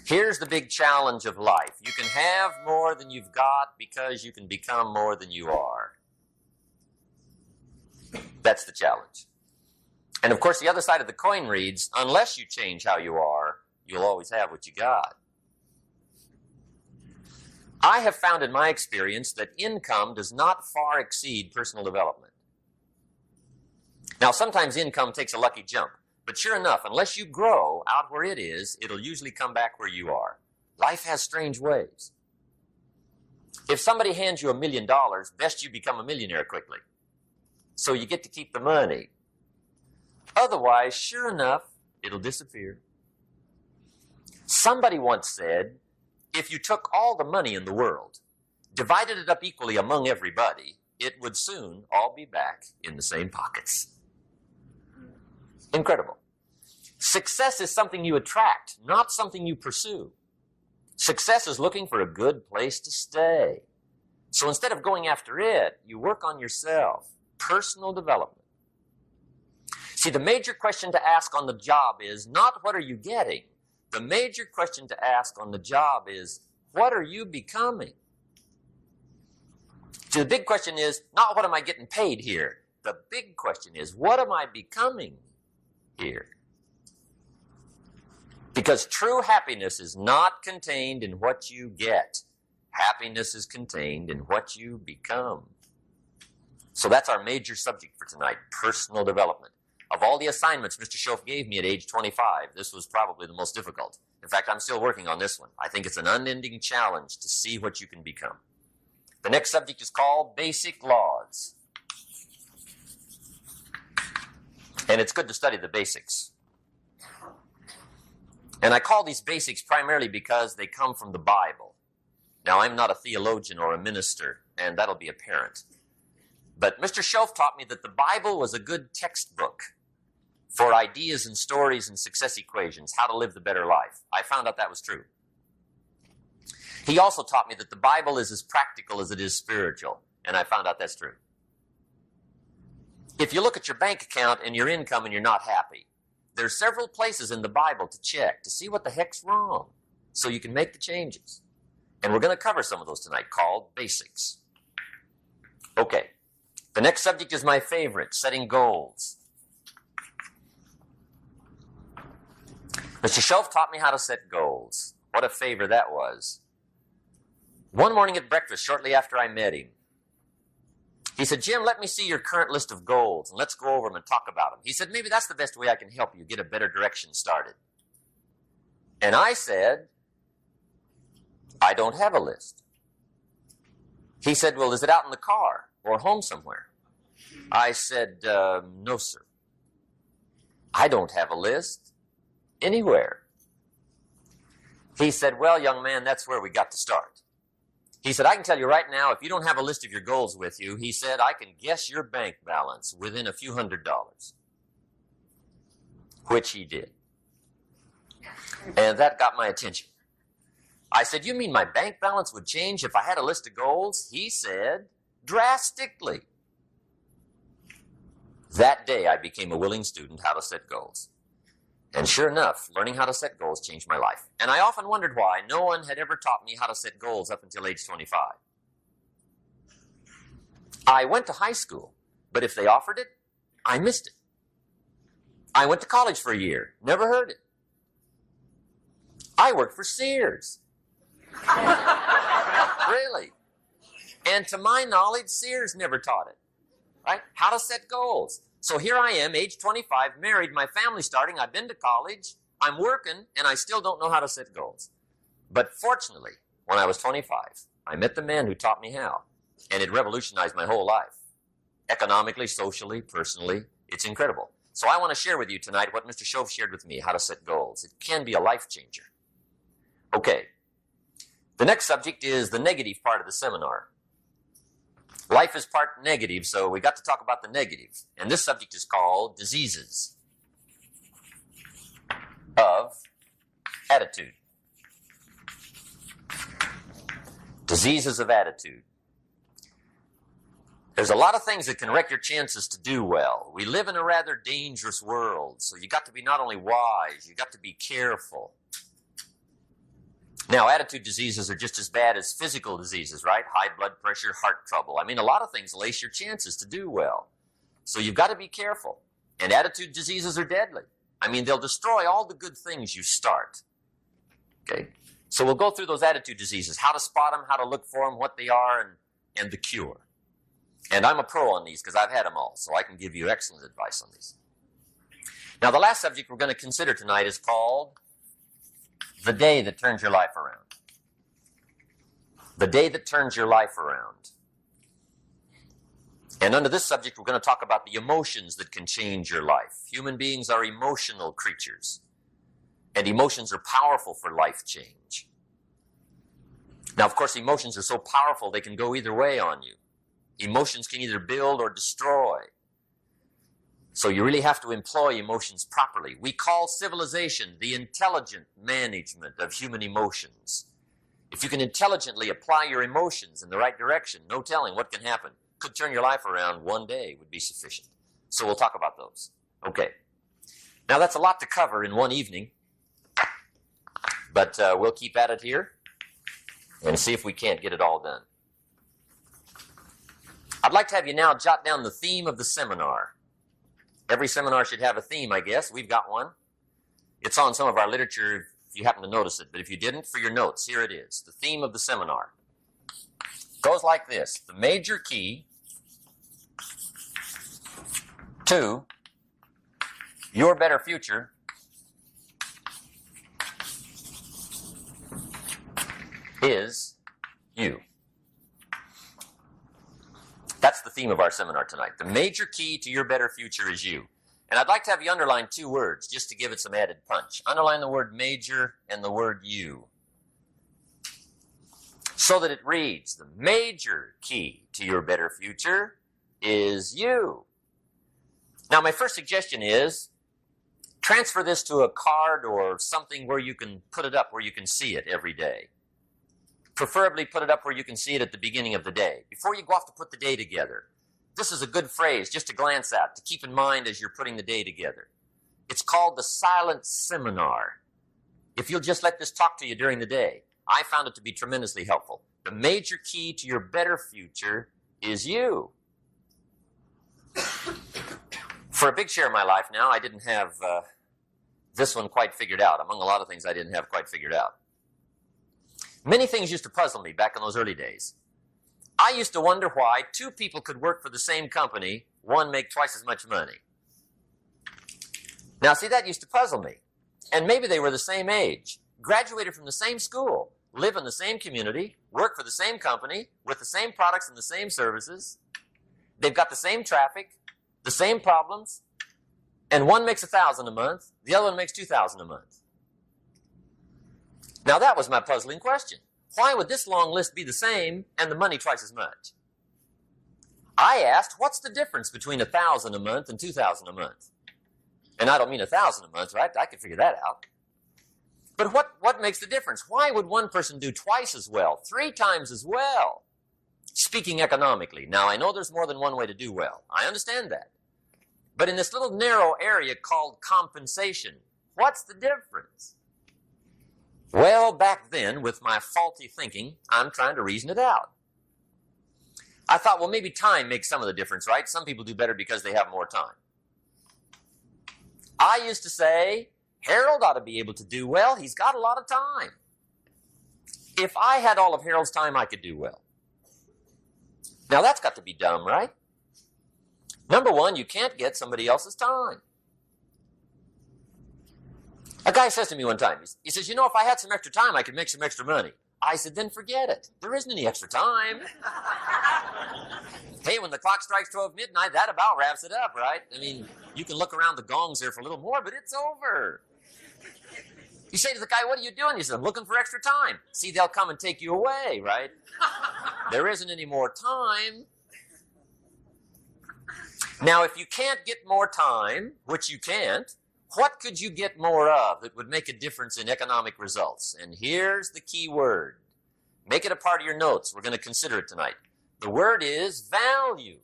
Here's the big challenge of life. You can have more than you've got because you can become more than you are. That's the challenge. And of course, the other side of the coin reads, unless you change how you are, you'll always have what you got. I have found in my experience that income does not far exceed personal development. Now, sometimes income takes a lucky jump, but sure enough, unless you grow out where it is, it'll usually come back where you are. Life has strange ways. If somebody hands you $1 million, best you become a millionaire quickly, so you get to keep the money. Otherwise, sure enough, it'll disappear. Somebody once said, if you took all the money in the world, divided it up equally among everybody, it would soon all be back in the same pockets. Incredible. Success is something you attract, not something you pursue. Success is looking for a good place to stay. So instead of going after it, you work on yourself. Personal development. See, the major question to ask on the job is not what are you getting? The major question to ask on the job is, what are you becoming? See, the big question is not what am I getting paid here? The big question is, what am I becoming here? Because true happiness is not contained in what you get. Happiness is contained in what you become. So that's our major subject for tonight, personal development. Of all the assignments Mr. Schoaf gave me at age 25, this was probably the most difficult. In fact, I'm still working on this one. I think it's an unending challenge to see what you can become. The next subject is called basic laws. And it's good to study the basics. And I call these basics primarily because they come from the Bible. Now, I'm not a theologian or a minister, and that'll be apparent. But Mr. Schoaf taught me that the Bible was a good textbook for ideas and stories and success equations, how to live the better life. I found out that was true. He also taught me that the Bible is as practical as it is spiritual, and I found out that's true. If you look at your bank account and your income and you're not happy, there's several places in the Bible to check to see what the heck's wrong so you can make the changes. And we're going to cover some of those tonight, called basics. Okay. The next subject is my favorite, setting goals. Mr. Schoaf taught me how to set goals. What a favor that was. One morning at breakfast, shortly after I met him, he said, Jim, let me see your current list of goals, and let's go over them and talk about them. He said, maybe that's the best way I can help you get a better direction started. And I said, I don't have a list. He said, well, is it out in the car or home somewhere? I said, no, sir. I don't have a list anywhere. He said, well, young man, that's where we got to start. He said, I can tell you right now, if you don't have a list of your goals with you, he said, I can guess your bank balance within a few $100s, which he did. And that got my attention. I said, you mean my bank balance would change if I had a list of goals? He said, drastically. That day, I became a willing student how to set goals. And sure enough, learning how to set goals changed my life. And I often wondered why no one had ever taught me how to set goals up until age 25. I went to high school, but if they offered it, I missed it. I went to college for a year, never heard it. I worked for Sears. Really. And to my knowledge, Sears never taught it. Right? How to set goals. So here I am, age 25, married, my family's starting, I've been to college, I'm working, and I still don't know how to set goals. But fortunately, when I was 25, I met the man who taught me how, and it revolutionized my whole life. Economically, socially, personally, it's incredible. So I want to share with you tonight what Mr. Schoaf shared with me, how to set goals. It can be a life changer. Okay. The next subject is the negative part of the seminar. Life is part negative, so we got to talk about the negative. And this subject is called diseases of attitude. Diseases of attitude. There's a lot of things that can wreck your chances to do well. We live in a rather dangerous world, so you got to be not only wise, you got to be careful. Now, attitude diseases are just as bad as physical diseases, right? High blood pressure, heart trouble. I mean, a lot of things lace your chances to do well. So you've got to be careful. And attitude diseases are deadly. I mean, they'll destroy all the good things you start. Okay? So we'll go through those attitude diseases, how to spot them, how to look for them, what they are, and the cure. And I'm a pro on these because I've had them all, so I can give you excellent advice on these. Now, the last subject we're going to consider tonight is called the day that turns your life around. The day that turns your life around. And under this subject, we're going to talk about the emotions that can change your life. Human beings are emotional creatures, and emotions are powerful for life change. Now, of course, emotions are so powerful they can go either way on you. Emotions can either build or destroy. So you really have to employ emotions properly. We call civilization the intelligent management of human emotions. If you can intelligently apply your emotions in the right direction, no telling what can happen. Could turn your life around one day would be sufficient. So we'll talk about those. Okay. Now that's a lot to cover in one evening, but we'll keep at it here and see if we can't get it all done. I'd like to have you now jot down the theme of the seminar. Every seminar should have a theme, I guess. We've got one. It's on some of our literature if you happen to notice it, but if you didn't, for your notes, here it is. The theme of the seminar goes like this. The major key to your better future is you. That's the theme of our seminar tonight. The major key to your better future is you. And I'd like to have you underline two words just to give it some added punch. Underline the word major and the word you, so that it reads, the major key to your better future is you. Now, my first suggestion is transfer this to a card or something where you can put it up, where you can see it every day. Preferably put it up where you can see it at the beginning of the day, before you go off to put the day together. This is a good phrase just to glance at, to keep in mind as you're putting the day together. It's called the silent seminar. If you'll just let this talk to you during the day, I found it to be tremendously helpful. The major key to your better future is you. For a big share of my life now, I didn't have this one quite figured out, among a lot of things I didn't have quite figured out. Many things used to puzzle me back in those early days. I used to wonder why two people could work for the same company, one make twice as much money. Now, see, that used to puzzle me. And maybe they were the same age, graduated from the same school, live in the same community, work for the same company, with the same products and the same services. They've got the same traffic, the same problems, and one makes $1,000 a month, the other one makes $2,000 a month. Now, that was my puzzling question. Why would this long list be the same and the money twice as much? I asked, what's the difference between $1,000 a month and $2,000 a month? And I don't mean $1,000 a month, right? I could figure that out. But what makes the difference? Why would one person do twice as well, 3 times as well? Speaking economically. Now, I know there's more than one way to do well. I understand that. But in this little narrow area called compensation, what's the difference? Well, back then, with my faulty thinking, I'm trying to reason it out. I thought, well, maybe time makes some of the difference, right? Some people do better because they have more time. I used to say, Harold ought to be able to do well. He's got a lot of time. If I had all of Harold's time, I could do well. Now, that's got to be dumb, right? Number one, you can't get somebody else's time. A guy says to me one time, he says, you know, if I had some extra time, I could make some extra money. I said, then forget it. There isn't any extra time. Hey, when the clock strikes 12 midnight, that about wraps it up, right? I mean, you can look around the gongs there for a little more, but it's over. You say to the guy, what are you doing? He says, I'm looking for extra time. See, they'll come and take you away, right? There isn't any more time. Now, if you can't get more time, which you can't, what could you get more of that would make a difference in economic results? And here's the key word. Make it a part of your notes. We're going to consider it tonight. The word is value.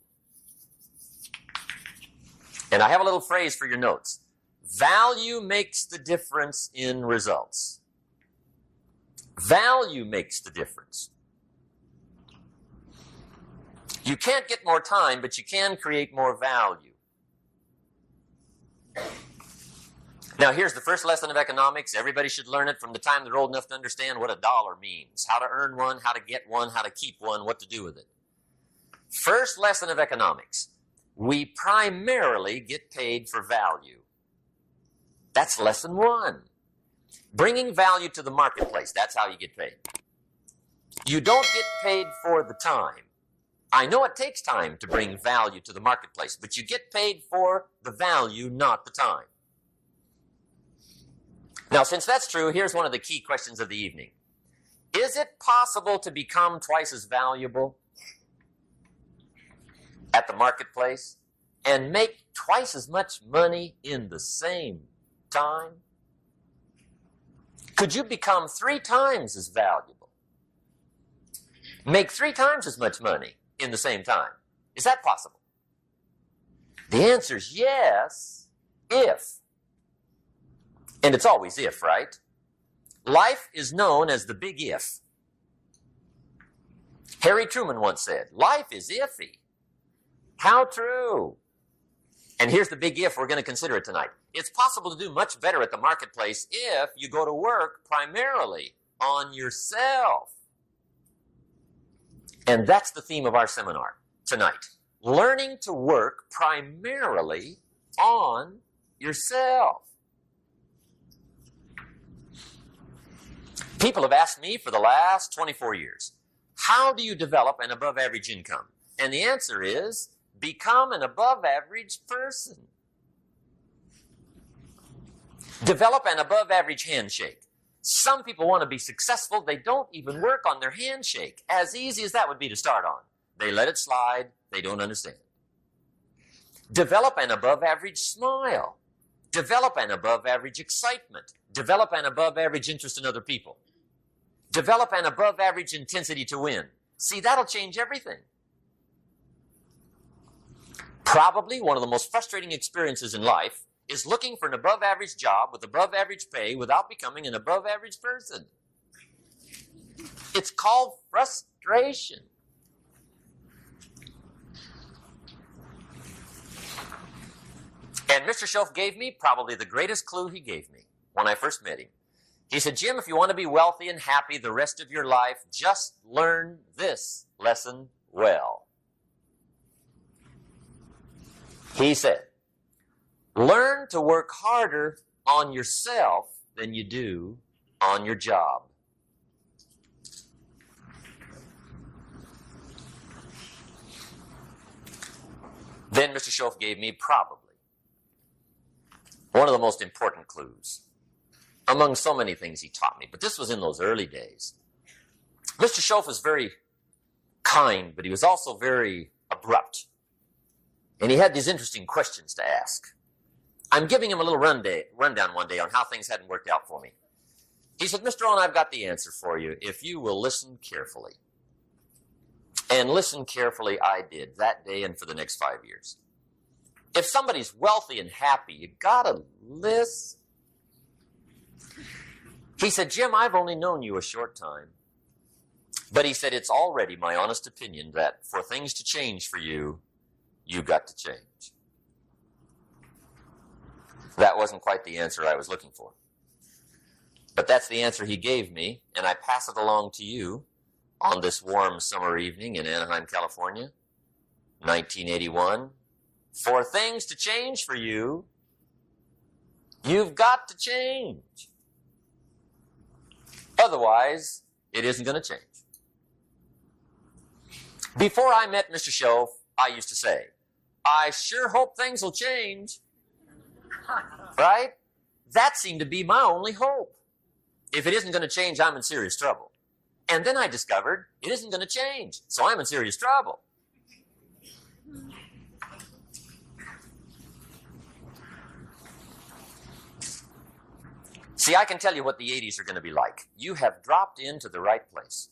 And I have a little phrase for your notes. Value makes the difference in results. Value makes the difference. You can't get more time, but you can create more value. Now, here's the first lesson of economics. Everybody should learn it from the time they're old enough to understand what a dollar means, how to earn one, how to get one, how to keep one, what to do with it. First lesson of economics. We primarily get paid for value. That's lesson one. Bringing value to the marketplace, that's how you get paid. You don't get paid for the time. I know it takes time to bring value to the marketplace, but you get paid for the value, not the time. Now, since that's true, here's one of the key questions of the evening. Is it possible to become twice as valuable at the marketplace and make twice as much money in the same time? Could you become 3 times as valuable? Make 3 times as much money in the same time? Is that possible? The answer is yes, if. And it's always if, right? Life is known as the big if. Harry Truman once said, life is iffy. How true. And here's the big if we're going to consider it tonight. It's possible to do much better at the marketplace if you go to work primarily on yourself. And that's the theme of our seminar tonight. Learning to work primarily on yourself. People have asked me for the last 24 years, how do you develop an above-average income? And the answer is, become an above-average person. Develop an above-average handshake. Some people want to be successful. They don't even work on their handshake. As easy as that would be to start on. They let it slide. They don't understand. Develop an above-average smile. Develop an above-average excitement. Develop an above-average interest in other people. Develop an above-average intensity to win. See, that'll change everything. Probably one of the most frustrating experiences in life is looking for an above-average job with above-average pay without becoming an above-average person. It's called frustration. And Mr. Schoaf gave me probably the greatest clue he gave me when I first met him. He said, Jim, if you want to be wealthy and happy the rest of your life, just learn this lesson well. He said, learn to work harder on yourself than you do on your job. Then Mr. Schoaf gave me probably one of the most important clues among so many things he taught me, but this was in those early days. Mr. Schoaf was very kind, but he was also very abrupt. And he had these interesting questions to ask. I'm giving him a little rundown one day on how things hadn't worked out for me. He said, Mr. Rohn, I've got the answer for you if you will listen carefully. And listen carefully I did that day and for the next 5 years. If somebody's wealthy and happy, you gotta listen. He said, Jim, I've only known you a short time. But he said, it's already my honest opinion that for things to change for you, you got to change. That wasn't quite the answer I was looking for. But that's the answer he gave me, and I pass it along to you on this warm summer evening in Anaheim, California, 1981. For things to change for you, you've got to change. Otherwise, it isn't going to change. Before I met Mr. Schoaf, I used to say, I sure hope things will change. Right? That seemed to be my only hope. If it isn't going to change, I'm in serious trouble. And then I discovered it isn't going to change, so I'm in serious trouble. See, I can tell you what the 80s are going to be like. You have dropped into the right place.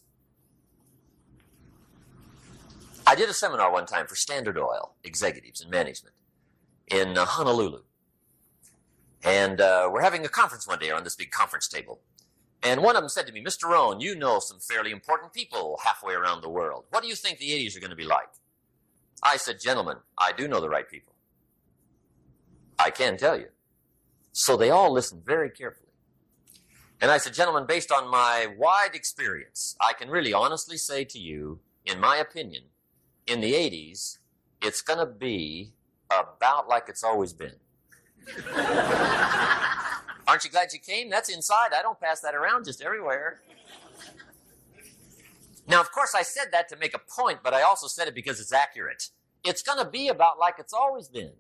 I did a seminar one time for Standard Oil executives and management in Honolulu. And we're having a conference one day on this big conference table. And one of them said to me, Mr. Rohn, you know some fairly important people halfway around the world. What do you think the 80s are going to be like? I said, gentlemen, I do know the right people. I can tell you. So they all listened very carefully. And I said, gentlemen, based on my wide experience, I can really honestly say to you, in my opinion, in the 80s, it's going to be about like it's always been. Aren't you glad you came? That's inside. I don't pass that around just everywhere. Now, of course, I said that to make a point, but I also said it because it's accurate. It's going to be about like it's always been.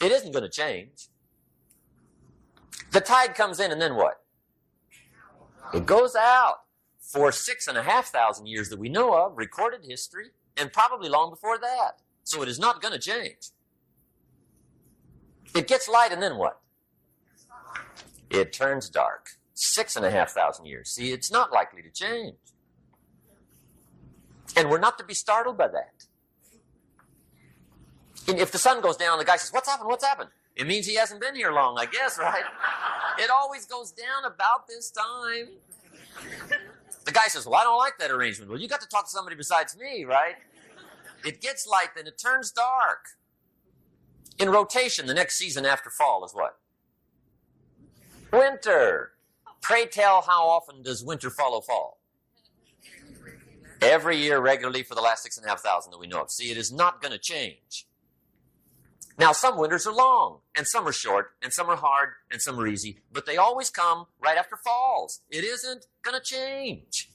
It isn't going to change. The tide comes in, and then what? It goes out for 6,500 years that we know of, recorded history, and probably long before that. So it is not going to change. It gets light, and then what? It turns dark. 6,500 years. See, it's not likely to change. And we're not to be startled by that. And if the sun goes down, the guy says, what's happened? What's happened? It means he hasn't been here long, I guess, right? It always goes down about this time. The guy says, well, I don't like that arrangement. Well, you got to talk to somebody besides me, right? It gets light, then it turns dark. In rotation, the next season after fall is what? Winter. Pray tell, how often does winter follow fall? Every year regularly for the last 6,500 that we know of. See, it is not going to change. Now, some winters are long, and some are short, and some are hard, and some are easy, but they always come right after falls. It isn't going to change.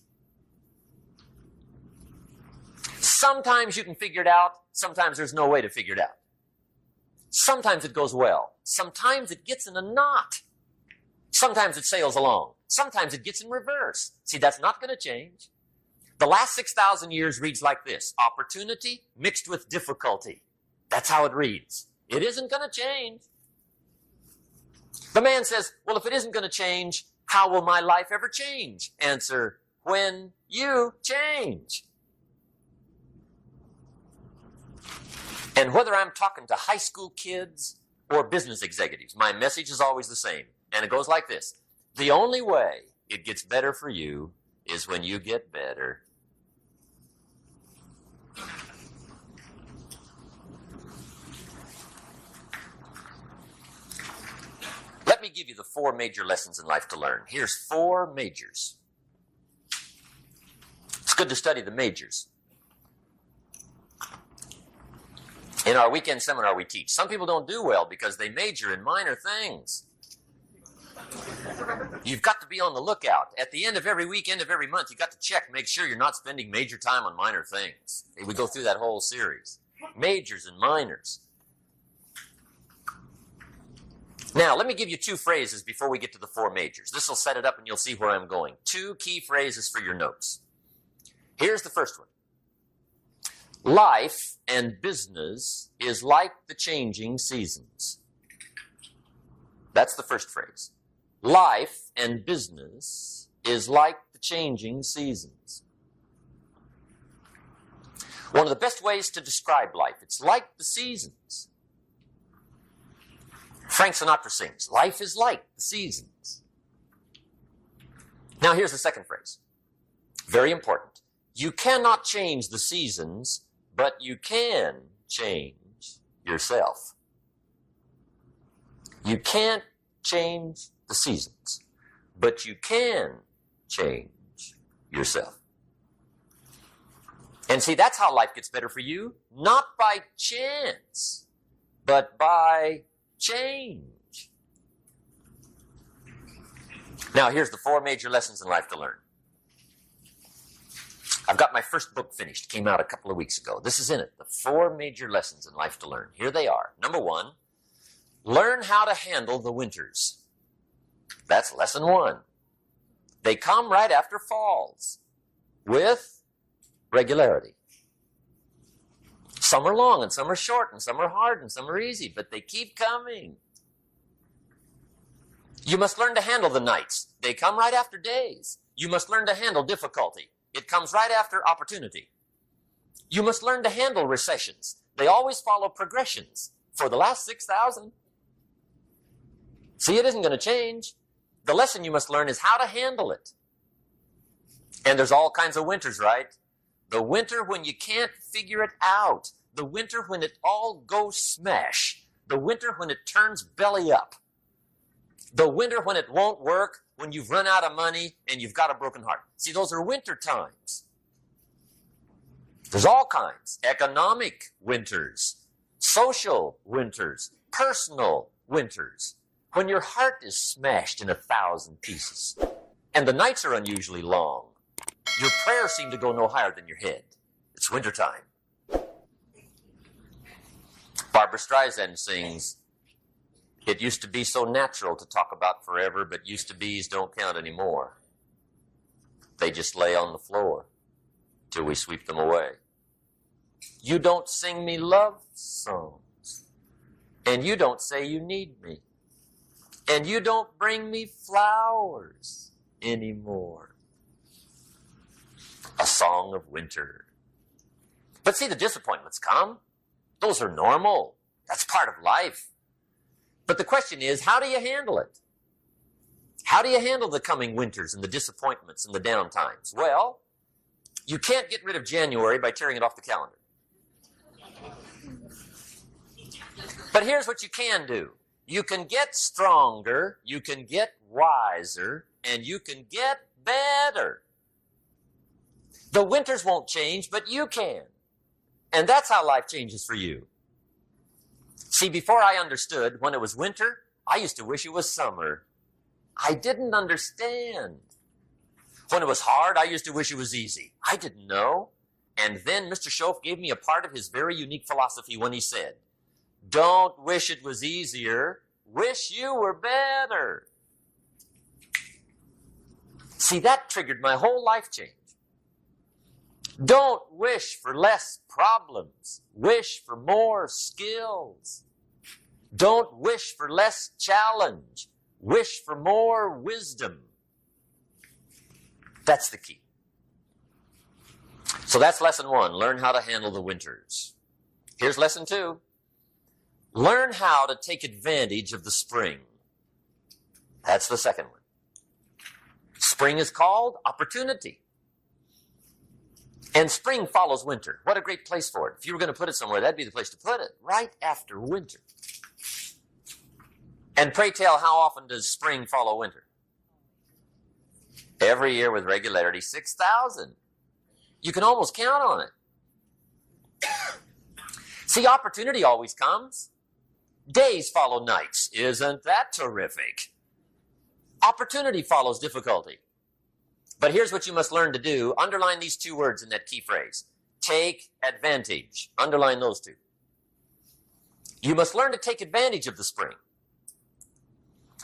Sometimes you can figure it out. Sometimes there's no way to figure it out. Sometimes it goes well. Sometimes it gets in a knot. Sometimes it sails along. Sometimes it gets in reverse. See, that's not going to change. The last 6,000 years reads like this: opportunity mixed with difficulty. That's how it reads. It isn't going to change. The man says, well, if it isn't going to change, how will my life ever change? Answer, when you change. And whether I'm talking to high school kids or business executives, my message is always the same. And it goes like this: the only way it gets better for you is when you get better. Let me give you the 4 major lessons in life to learn. Here's 4 majors. It's good to study the majors. In our weekend seminar, we teach. Some people don't do well because they major in minor things. You've got to be on the lookout. At the end of every week, end of every month, you've got to check, make sure you're not spending major time on minor things. We go through that whole series. Majors and minors. Now, let me give you 2 phrases before we get to the 4 majors. This will set it up and you'll see where I'm going. 2 key phrases for your notes. Here's the first one. Life and business is like the changing seasons. That's the first phrase. Life and business is like the changing seasons. One of the best ways to describe life, it's like the seasons. Frank Sinatra sings, life is like the seasons. Now here's the second phrase. Very important. You cannot change the seasons, but you can change yourself. You can't change the seasons, but you can change yourself. And see, that's how life gets better for you. Not by chance, but by change. Now, here's the 4 major lessons in life to learn. I've got my first book finished. Came out a couple of weeks ago. This is in it. The 4 major lessons in life to learn. Here they are. Number 1, learn how to handle the winters. That's lesson 1. They come right after falls with regularity. Some are long and some are short and some are hard and some are easy, but they keep coming. You must learn to handle the nights. They come right after days. You must learn to handle difficulty. It comes right after opportunity. You must learn to handle recessions. They always follow progressions for the last 6,000. See, it isn't going to change. The lesson you must learn is how to handle it. And there's all kinds of winters, right? The winter when you can't figure it out. The winter when it all goes smash. The winter when it turns belly up. The winter when it won't work, when you've run out of money and you've got a broken heart. See, those are winter times. There's all kinds. Economic winters, social winters, personal winters. When your heart is smashed in 1,000 pieces and the nights are unusually long, your prayers seem to go no higher than your head. It's wintertime. Barbra Streisand sings, "It used to be so natural to talk about forever, but used to be's don't count anymore. They just lay on the floor till we sweep them away. You don't sing me love songs, and you don't say you need me, and you don't bring me flowers anymore." A song of winter. But see, the disappointments come. Those are normal. That's part of life. But the question is, how do you handle it? How do you handle the coming winters and the disappointments and the down times? Well, you can't get rid of January by tearing it off the calendar. But here's what you can do. You can get stronger, you can get wiser, and you can get better. The winters won't change, but you can. And that's how life changes for you. See, before I understood, when it was winter, I used to wish it was summer. I didn't understand. When it was hard, I used to wish it was easy. I didn't know. And then Mr. Schoaf gave me a part of his very unique philosophy when he said, "Don't wish it was easier, wish you were better." See, that triggered my whole life change. Don't wish for less problems. Wish for more skills. Don't wish for less challenge. Wish for more wisdom. That's the key. So that's lesson 1. Learn how to handle the winters. Here's lesson 2. Learn how to take advantage of the spring. That's the second one. Spring is called opportunity. And spring follows winter. What a great place for it. If you were going to put it somewhere, that'd be the place to put it, right after winter. And pray tell, how often does spring follow winter? Every year with regularity, 6,000. You can almost count on it. See, opportunity always comes. Days follow nights. Isn't that terrific? Opportunity follows difficulty. But here's what you must learn to do. Underline these 2 words in that key phrase. Take advantage. Underline those 2. You must learn to take advantage of the spring.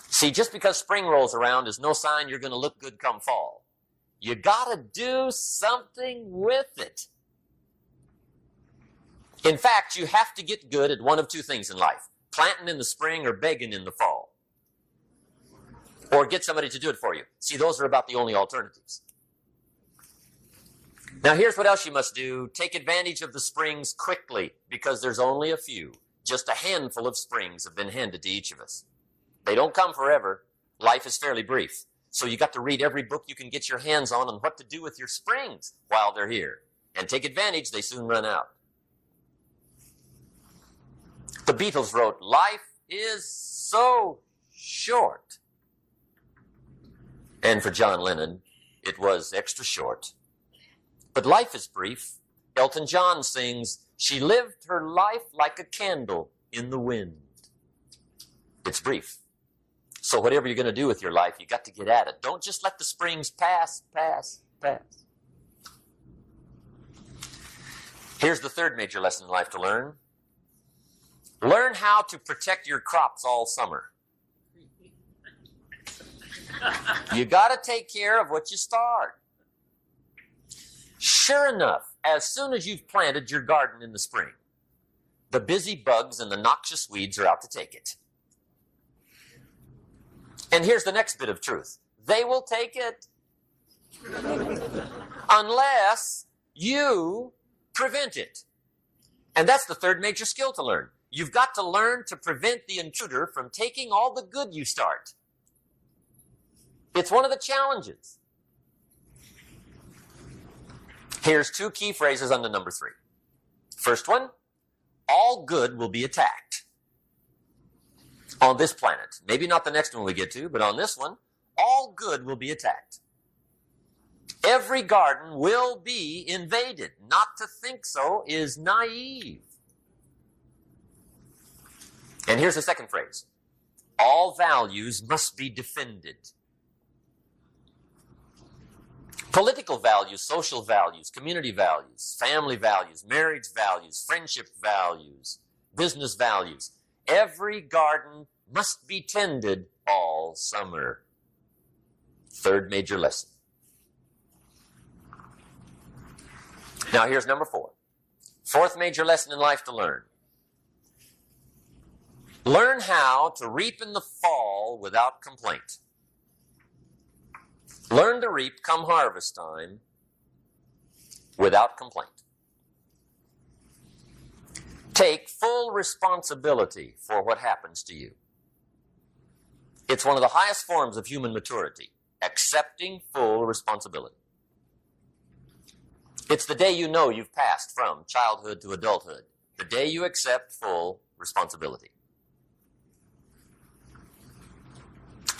See, just because spring rolls around is no sign you're going to look good come fall. You got to do something with it. In fact, you have to get good at one of 2 things in life. Planting in the spring or begging in the fall. Or get somebody to do it for you. See, those are about the only alternatives. Now, here's what else you must do. Take advantage of the springs quickly, because there's only a few. Just a handful of springs have been handed to each of us. They don't come forever. Life is fairly brief. So you got to read every book you can get your hands on what to do with your springs while they're here. And take advantage, they soon run out. The Beatles wrote, "Life is so short." And for John Lennon, it was extra short. But life is brief. Elton John sings, "She lived her life like a candle in the wind." It's brief. So whatever you're going to do with your life, you got to get at it. Don't just let the springs pass. Here's the third major lesson in life to learn. Learn how to protect your crops all summer. You got to take care of what you start. Sure enough, as soon as you've planted your garden in the spring, the busy bugs and the noxious weeds are out to take it. And here's the next bit of truth. They will take it unless you prevent it. And that's the third major skill to learn. You've got to learn to prevent the intruder from taking all the good you start. It's one of the challenges. Here's two key phrases under number 3. First one, all good will be attacked on this planet. Maybe not the next one we get to, but on this one, all good will be attacked. Every garden will be invaded. Not to think so is naive. And here's the second phrase. All values must be defended. Political values, social values, community values, family values, marriage values, friendship values, business values. Every garden must be tended all summer. Third major lesson. Now here's number 4. Fourth major lesson in life to learn. Learn how to reap in the fall without complaint. Learn to reap come harvest time without complaint. Take full responsibility for what happens to you. It's one of the highest forms of human maturity, accepting full responsibility. It's the day you know you've passed from childhood to adulthood, the day you accept full responsibility.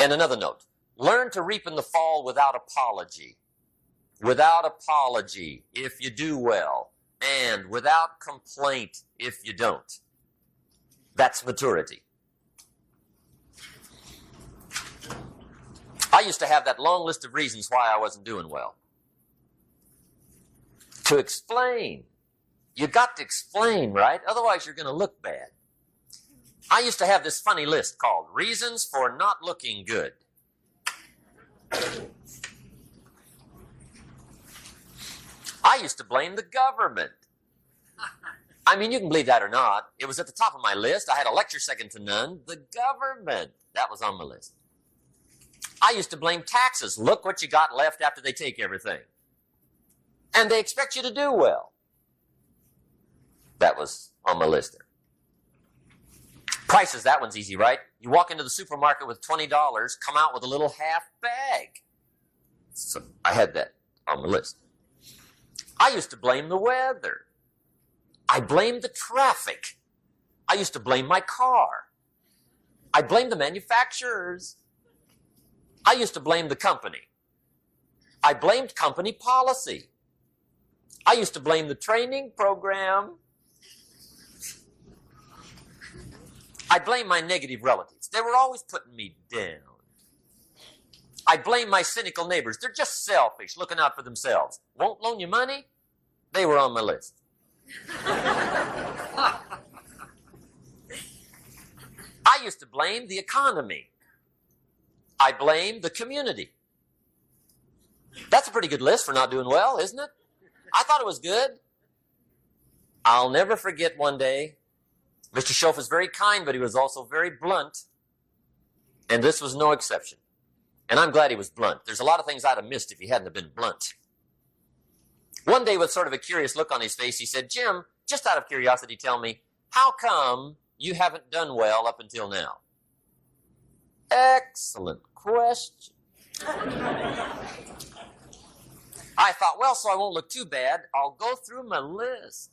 And another note, learn to reap in the fall without apology. Without apology if you do well, and without complaint if you don't. That's maturity. I used to have that long list of reasons why I wasn't doing well. To explain. You got to explain, right? Otherwise you're going to look bad. I used to have this funny list called Reasons for Not Looking Good. I used to blame the government. I mean, you can believe that or not. It was at the top of my list. I had a lecture second to none. The government. That was on my list. I used to blame taxes. Look what you got left after they take everything. And they expect you to do well. That was on my list there. Prices, that one's easy, right? You walk into the supermarket with $20, come out with a little half bag. So I had that on my list. I used to blame the weather. I blamed the traffic. I used to blame my car. I blamed the manufacturers. I used to blame the company. I blamed company policy. I used to blame the training program. I blame my negative relatives. They were always putting me down. I blame my cynical neighbors. They're just selfish, looking out for themselves. Won't loan you money? They were on my list. I used to blame the economy. I blamed the community. That's a pretty good list for not doing well, isn't it? I thought it was good. I'll never forget one day, Mr. Schoaf was very kind, but he was also very blunt. And this was no exception. And I'm glad he was blunt. There's a lot of things I'd have missed if he hadn't have been blunt. One day, with sort of a curious look on his face, he said, Jim, just out of curiosity, tell me, how come you haven't done well up until now? Excellent question. I thought, well, so I won't look too bad, I'll go through my list.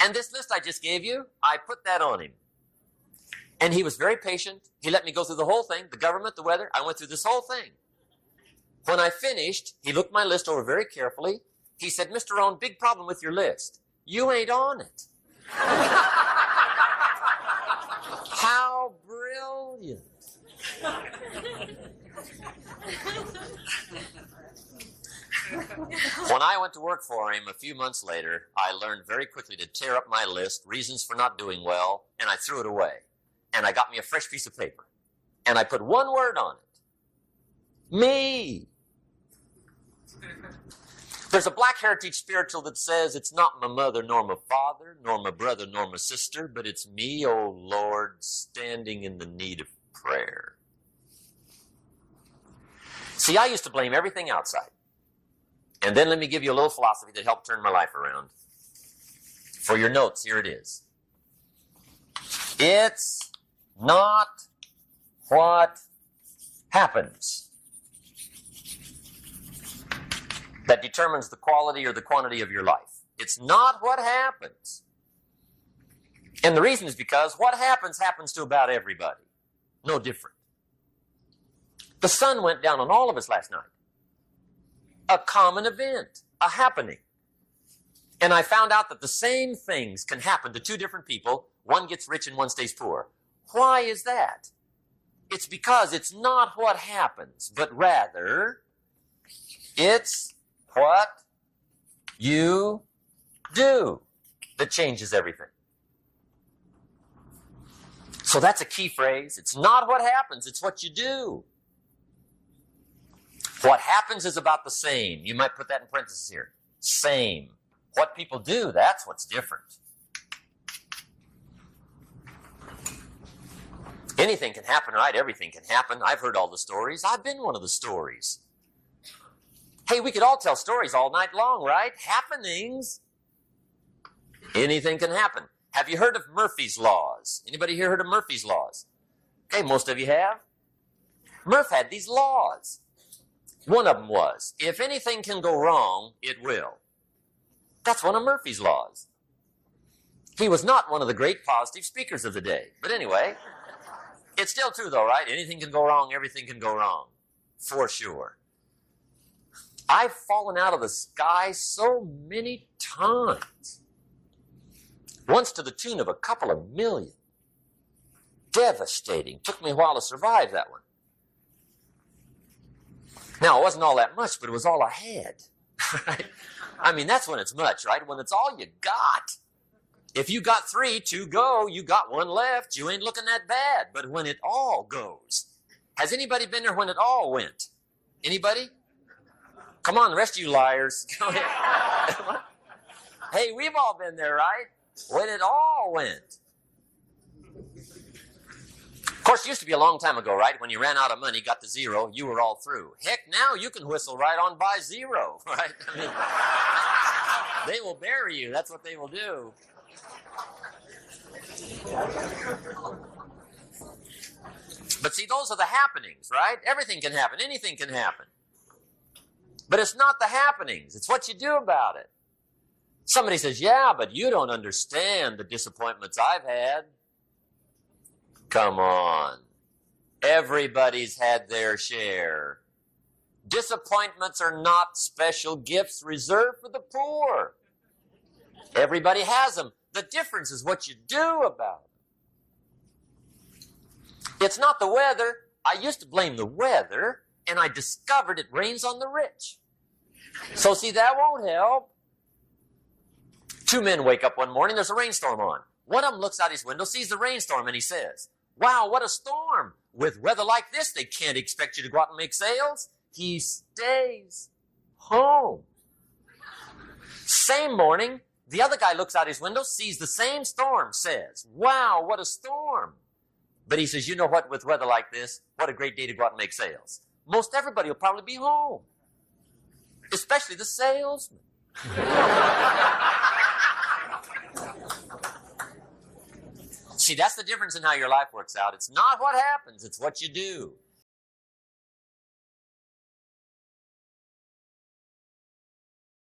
And this list I just gave you, I put that on him. And he was very patient. He let me go through the whole thing, the government, the weather. I went through this whole thing. When I finished, he looked my list over very carefully. He said, Mr. Rohn, big problem with your list. You ain't on it. How brilliant. When I went to work for him a few months later, I learned very quickly to tear up my list, reasons for not doing well, and I threw it away. And I got me a fresh piece of paper. And I put one word on it. Me. There's a Black Heritage spiritual that says, it's not my mother nor my father, nor my brother nor my sister, but it's me, oh Lord, standing in the need of prayer. See, I used to blame everything outside. And then let me give you a little philosophy that helped turn my life around. For your notes, here it is. It's not what happens that determines the quality or the quantity of your life. It's not what happens. And the reason is because what happens to about everybody. No different. The sun went down on all of us last night. A common event, a happening. And I found out that the same things can happen to two different people. One gets rich and one stays poor. Why is that? It's because it's not what happens, but rather it's what you do that changes everything. So that's a key phrase. It's not what happens, it's what you do. What happens is about the same. You might put that in parentheses here. Same. What people do, that's what's different. Anything can happen, right? Everything can happen. I've heard all the stories. I've been one of the stories. Hey, we could all tell stories all night long, right? Happenings. Anything can happen. Have you heard of Murphy's Laws? Anybody here heard of Murphy's Laws? Okay, most of you have. Murph had these laws. One of them was, if anything can go wrong, it will. That's one of Murphy's Laws. He was not one of the great positive speakers of the day. But anyway, it's still true though, right? Anything can go wrong, everything can go wrong. For sure. I've fallen out of the sky so many times. Once to the tune of a couple of million. Devastating. Took me a while to survive that one. Now, it wasn't all that much, but it was all I had. Right? I mean, that's when it's much, right? When it's all you got. If you got 3, 2 go, you got 1 left, you ain't looking that bad. But when it all goes. Has anybody been there when it all went? Anybody? Come on, the rest of you liars. Go ahead. Hey, we've all been there, right? When it all went. Of course, it used to be a long time ago, right? When you ran out of money, got to 0, you were all through. Heck, now you can whistle right on by 0, right? I mean, they will bury you. That's what they will do. But see, those are the happenings, right? Everything can happen. Anything can happen. But it's not the happenings. It's what you do about it. Somebody says, yeah, but you don't understand the disappointments I've had. Come on. Everybody's had their share. Disappointments are not special gifts reserved for the poor. Everybody has them. The difference is what you do about it. It's not the weather. I used to blame the weather, and I discovered it rains on the rich. So see, that won't help. 2 men wake up one morning, there's a rainstorm on. One of them looks out his window, sees the rainstorm, and he says, wow, what a storm. With weather like this, they can't expect you to go out and make sales. He stays home. Same morning, the other guy looks out his window, sees the same storm, says, wow, what a storm. But he says, you know what, with weather like this, what a great day to go out and make sales. Most everybody will probably be home. Especially the salesman. See, that's the difference in how your life works out. It's not what happens, it's what you do.